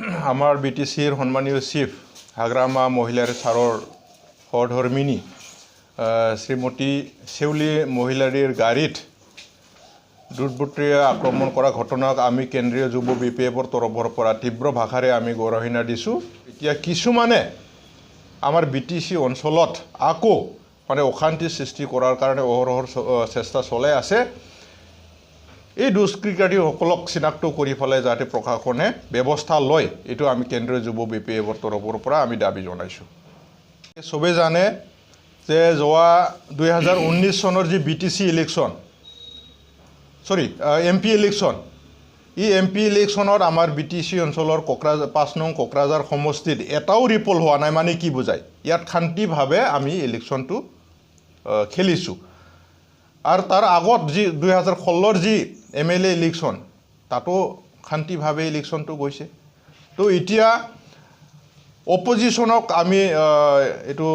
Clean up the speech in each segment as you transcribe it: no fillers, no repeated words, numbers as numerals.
আমাৰ BTCৰ সন্মানীয় চিফ হাগ্ৰামা মহিলাৰ ছাৰৰ সহধৰ্মিনী শ্ৰীমতী শেউলী মহিলাৰীৰ গাড়ীত দুৰ্বৃত্তই আক্ৰমণ কৰা ঘটনাক আমি কেন্দ্ৰীয় যুৱ BPFৰ তৰফৰ পৰা তীব্ৰ ভাষাৰে আমি গৰিহণা দিছোঁ। এতিয়া কিছুমানে আমাৰ BTC অঞ্চলত আকৌ মানে অশান্তি সৃষ্টি কৰাৰ কাৰণে অহৰহৰ চেষ্টা চলাই আছে। এই দুষ্কৃতিকাৰীসকলক চিনাক্ত কৰি পেলাই যাতে প্ৰশাসনে ব্যৱস্থা লয়, এইটো আমি কেন্দ্ৰীয় যুৱ BPFৰ তৰফৰ পৰা আমি দাবী জনাইছোঁ। চবেই জানে যে যোৱা 2019 চনৰ যি BTC ইলেকশ্যন MP ইলেকশ্যন, এই MP ইলেকশ্যনত আমাৰ BTC অঞ্চলৰ 5 নং কোকৰাঝাৰ সমষ্টিত এটাও ৰিপল হোৱা নাই। মানে কি বুজায়, ইয়াত শান্তিভাৱে আমি ইলেকশ্যনটো খেলিছোঁ। আৰু তাৰ আগত যি 2016ৰ যি MLA ইলেকশ্যন, তাতো শান্তিভাৱে ইলেকশ্যনটো গৈছে। তো এতিয়া অপজিশ্যনক আমি এইটো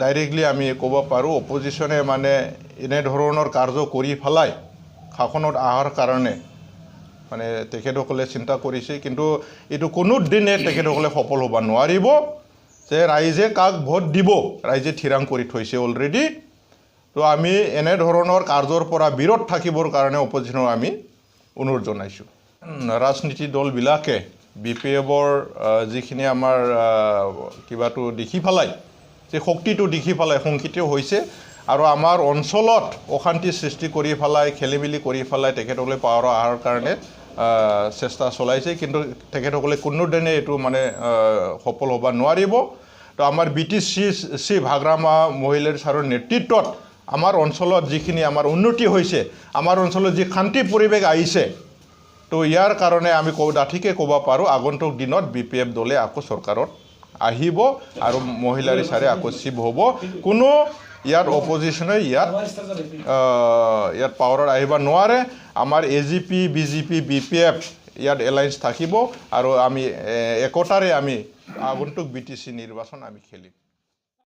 ডাইৰেক্টলি আমি ক'ব পাৰোঁ, অপজিশ্যনে মানে এনেধৰণৰ কাৰ্য কৰি পেলাই শাসনত অহাৰ কাৰণে মানে তেখেতসকলে চিন্তা কৰিছে, কিন্তু এইটো কোনো দিনে তেখেতসকলে সফল হ'ব নোৱাৰিব। যে ৰাইজে কাক ভোট দিব ৰাইজে থিৰাং কৰি থৈছে অলৰেডি। তো আমি এনেধৰণৰ কাৰ্যৰ পৰা বিৰত থাকিবৰ কাৰণে অপজিশ্যনক আমি অনুৰোধ জনাইছোঁ। ৰাজনীতি দলবিলাকে BPFৰ যিখিনি আমাৰ কিবাটো দেখি পেলাই, যে শক্তিটো দেখি পেলাই শংকিত হৈছে আৰু আমাৰ অঞ্চলত অশান্তি সৃষ্টি কৰি পেলাই খেলিমেলি কৰি পেলাই তেখেতসকলে পাৱাৰ অহাৰ কাৰণে চেষ্টা চলাইছে, কিন্তু তেখেতসকলে কোনোদিনে এইটো মানে সফল হ'ব নোৱাৰিব। তো আমাৰ BTC চিফ হাগ্ৰামা মহিলাৰ ছাৰৰ নেতৃত্বত আমাৰ অঞ্চলত যিখিনি আমাৰ উন্নতি হৈছে, আমাৰ অঞ্চলত যি শান্তি পৰিৱেশ আহিছে, তো ইয়াৰ কাৰণে আমি ডাঠিকে ক'ব পাৰোঁ আগন্তুক দিনত BPF দলে আকৌ চৰকাৰত আহিব আৰু মহিলাৰ ছাৰে আকৌ চিফ হ'ব। কোনো ইয়াত অপজিশ্যনে ইয়াত পাৱাৰত আহিব নোৱাৰে। আমাৰ AGP BJP BPF ইয়াত এলায়েন্স থাকিব আৰু আমি একতাৰে আমি আগন্তুক BTC নিৰ্বাচন আমি খেলিম।